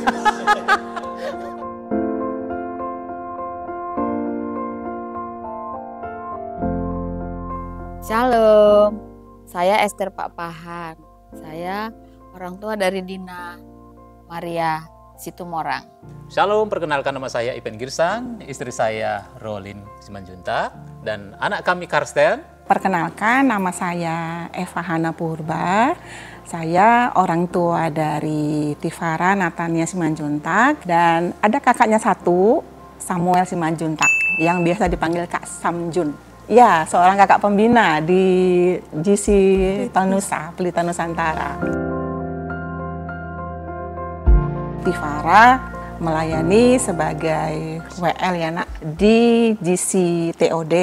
Shalom, saya Esther Pak Pahan. Saya orang tua dari Dina Maria Situmorang. Shalom, perkenalkan nama saya Ipen Girsang, istri saya Rolin Simanjuntak, dan anak kami Karsten. Perkenalkan, nama saya Eva Hana Purba. Saya orang tua dari Tifara Natania Simanjuntak, dan ada kakaknya satu, Samuel Simanjuntak, yang biasa dipanggil Kak Samjun. Ya, seorang kakak pembina di GC Tanusa, Pelita Nusantara. Tifara melayani sebagai WL ya nak di GC TOD,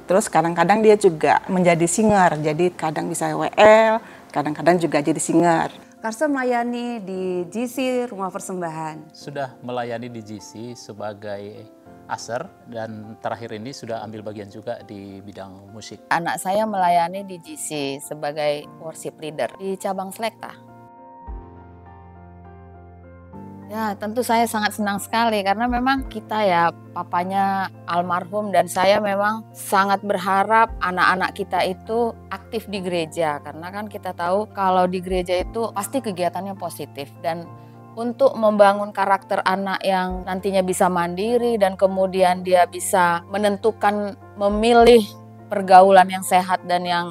terus kadang-kadang dia juga menjadi singer, jadi kadang bisa WL, kadang-kadang juga jadi singer. Karsten melayani di GC Rumah Persembahan. Sudah melayani di GC sebagai aser, dan terakhir ini sudah ambil bagian juga di bidang musik. Anak saya melayani di GC sebagai worship leader di cabang Selekta. Ya, tentu saya sangat senang sekali karena memang kita ya, papanya almarhum, dan saya memang sangat berharap anak-anak kita itu aktif di gereja, karena kan kita tahu kalau di gereja itu pasti kegiatannya positif, dan untuk membangun karakter anak yang nantinya bisa mandiri dan kemudian dia bisa menentukan memilih pergaulan yang sehat dan yang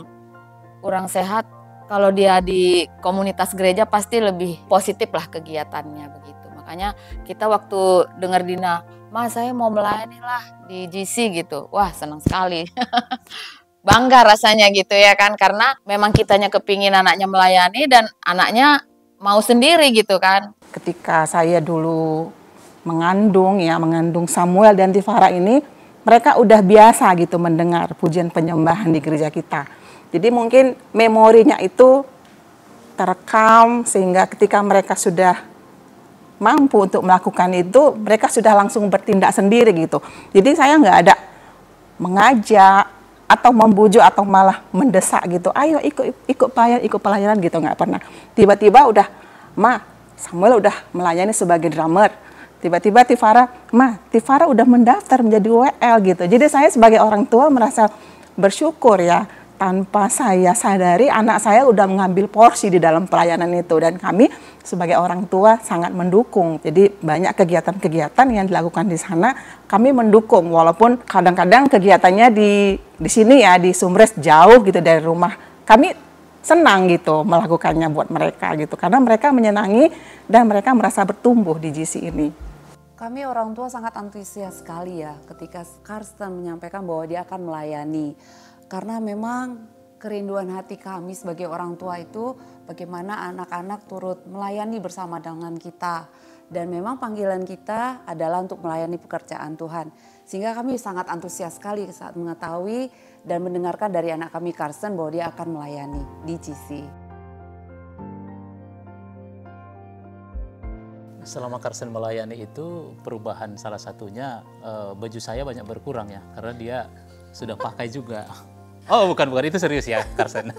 kurang sehat, kalau dia di komunitas gereja pasti lebih positif lah kegiatannya begitu. Makanya kita waktu dengar Dina, "Ma, saya mau melayani lah di GC," gitu. Wah, senang sekali. Bangga rasanya gitu ya kan, karena memang kitanya kepingin anaknya melayani dan anaknya mau sendiri gitu kan. Ketika saya dulu mengandung Samuel dan Tifara ini, mereka udah biasa gitu mendengar pujian penyembahan di gereja kita. Jadi mungkin memorinya itu terekam sehingga ketika mereka sudah mampu untuk melakukan itu, mereka sudah langsung bertindak sendiri gitu. Jadi saya nggak ada mengajak atau membujuk atau malah mendesak gitu, ayo ikut pelayanan gitu, nggak pernah. Tiba-tiba udah, "Ma, Samuel udah melayani sebagai drummer." Tiba-tiba Tifara udah mendaftar menjadi WL gitu. Jadi saya sebagai orang tua merasa bersyukur ya, tanpa saya sadari anak saya udah mengambil porsi di dalam pelayanan itu, dan kami sebagai orang tua sangat mendukung. Jadi banyak kegiatan-kegiatan yang dilakukan di sana kami mendukung, walaupun kadang-kadang kegiatannya di sini ya, di Sumres jauh gitu dari rumah. Kami senang gitu melakukannya buat mereka gitu, karena mereka menyenangi dan mereka merasa bertumbuh di GC ini. Kami orang tua sangat antusias sekali ya ketika Karsten menyampaikan bahwa dia akan melayani. Karena memang kerinduan hati kami sebagai orang tua itu bagaimana anak-anak turut melayani bersama dengan kita. Dan memang panggilan kita adalah untuk melayani pekerjaan Tuhan. Sehingga kami sangat antusias sekali saat mengetahui dan mendengarkan dari anak kami Karsten bahwa dia akan melayani di GC. Selama Karsten melayani itu perubahan salah satunya baju saya banyak berkurang ya, karena dia sudah pakai juga. Oh bukan, itu serius ya Karsten.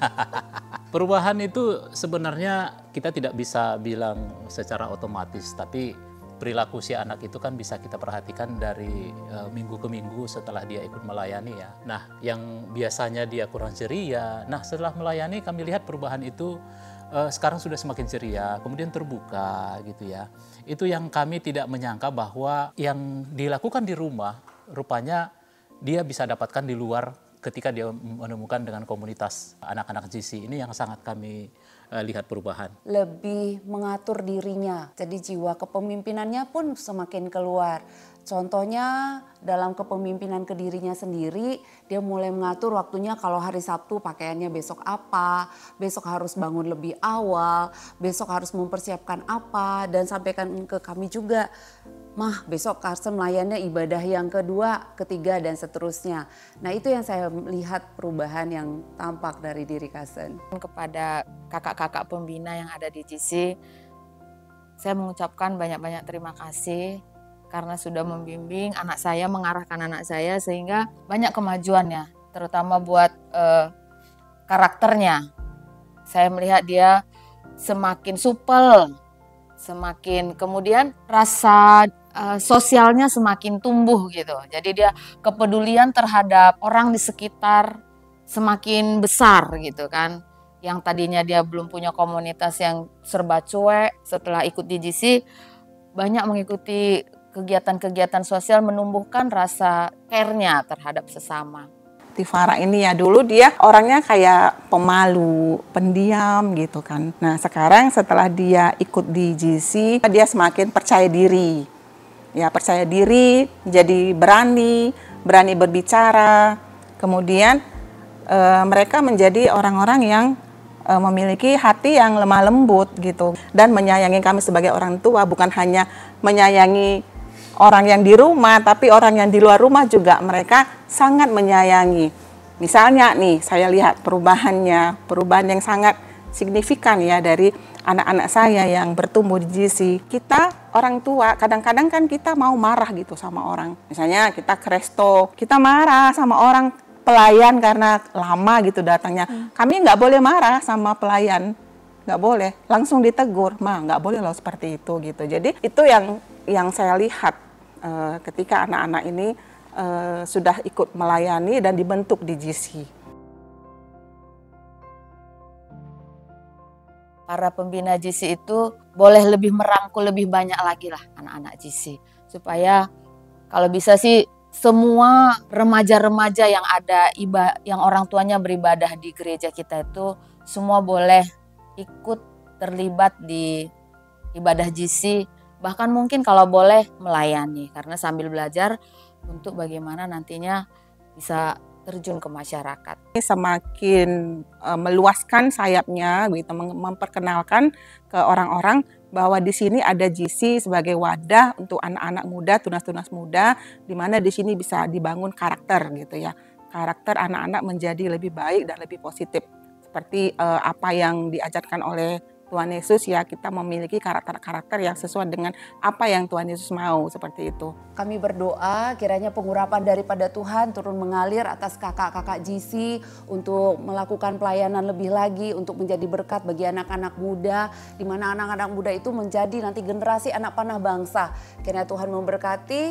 Perubahan itu sebenarnya kita tidak bisa bilang secara otomatis, tapi perilaku si anak itu kan bisa kita perhatikan dari minggu ke minggu setelah dia ikut melayani ya. Nah, yang biasanya dia kurang ceria, nah setelah melayani kami lihat perubahan itu sekarang sudah semakin ceria, kemudian terbuka gitu ya. Itu yang kami tidak menyangka bahwa yang dilakukan di rumah rupanya dia bisa dapatkan di luar ketika dia menemukan dengan komunitas anak-anak GC. Ini yang sangat kami lihat perubahan. Lebih mengatur dirinya, jadi jiwa kepemimpinannya pun semakin keluar. Contohnya dalam kepemimpinan ke dirinya sendiri, dia mulai mengatur waktunya kalau hari Sabtu pakaiannya besok apa, besok harus bangun lebih awal, besok harus mempersiapkan apa, dan sampaikan ke kami juga, "Mah, besok Karsten melayani ibadah yang kedua, ketiga, dan seterusnya." Nah, itu yang saya lihat perubahan yang tampak dari diri Karsten. Kepada kakak-kakak pembina yang ada di GC, saya mengucapkan banyak-banyak terima kasih karena sudah membimbing anak saya, mengarahkan anak saya sehingga banyak kemajuannya, terutama buat karakternya. Saya melihat dia semakin supel, semakin kemudian rasa sosialnya semakin tumbuh gitu. Jadi dia kepedulian terhadap orang di sekitar semakin besar gitu kan. Yang tadinya dia belum punya komunitas yang serba cuek, setelah ikut di GC banyak mengikuti kegiatan-kegiatan sosial, menumbuhkan rasa care-nya terhadap sesama. Tifara ini ya dulu dia orangnya kayak pemalu, pendiam gitu kan. Nah sekarang setelah dia ikut di GC, dia semakin percaya diri. Ya percaya diri, jadi berani berbicara. Kemudian mereka menjadi orang-orang yang memiliki hati yang lemah lembut gitu. Dan menyayangi kami sebagai orang tua, bukan hanya menyayangi orang yang di rumah, tapi orang yang di luar rumah juga mereka sangat menyayangi. Misalnya nih, saya lihat perubahan yang sangat signifikan ya dari anak-anak saya yang bertumbuh di GC. Kita orang tua, kadang-kadang kan kita mau marah gitu sama orang. Misalnya kita ke resto, kita marah sama orang pelayan karena lama gitu datangnya. Kami nggak boleh marah sama pelayan, nggak boleh. Langsung ditegur, nggak boleh loh seperti itu gitu. Jadi itu yang saya lihat ketika anak-anak ini sudah ikut melayani dan dibentuk di GC. Para pembina GC itu boleh lebih merangkul lebih banyak lagi lah anak-anak GC. Supaya kalau bisa sih semua remaja-remaja yang ada, yang orang tuanya beribadah di gereja kita itu semua boleh ikut terlibat di ibadah GC. Bahkan mungkin kalau boleh melayani, karena sambil belajar untuk bagaimana nantinya bisa terjun ke masyarakat. Semakin meluaskan sayapnya, gitu, memperkenalkan ke orang-orang bahwa di sini ada GC sebagai wadah untuk anak-anak muda, tunas-tunas muda, di mana di sini bisa dibangun karakter gitu ya. Karakter anak-anak menjadi lebih baik dan lebih positif. Seperti apa yang diajarkan oleh Tuhan Yesus ya, kita memiliki karakter-karakter yang sesuai dengan apa yang Tuhan Yesus mau, seperti itu. Kami berdoa kiranya pengurapan daripada Tuhan turun mengalir atas kakak-kakak GC untuk melakukan pelayanan lebih lagi, untuk menjadi berkat bagi anak-anak muda, di mana anak-anak muda itu menjadi nanti generasi anak panah bangsa. Kiranya Tuhan memberkati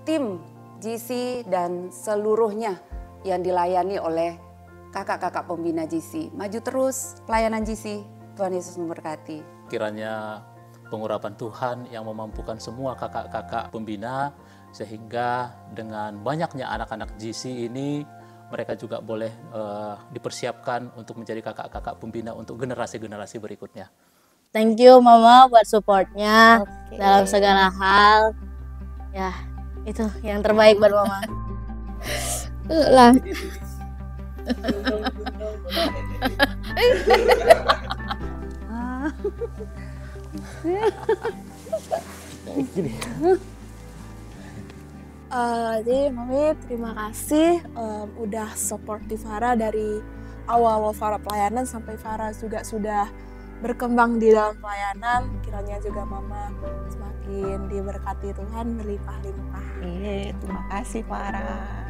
tim GC dan seluruhnya yang dilayani oleh kakak-kakak pembina GC. Maju terus pelayanan GC. Tuhan Yesus memberkati. Kiranya pengurapan Tuhan yang memampukan semua kakak-kakak pembina, sehingga dengan banyaknya anak-anak GC ini, mereka juga boleh dipersiapkan untuk menjadi kakak-kakak pembina untuk generasi-generasi berikutnya. Thank you Mama buat supportnya dalam segala hal. Ya, itu yang terbaik buat Mama. Lah. Jadi Mami terima kasih udah support di Farah dari awal Farah pelayanan sampai Farah juga sudah berkembang di dalam pelayanan. Kiranya juga Mama semakin diberkati Tuhan berlimpah-limpah. Terima kasih Farah.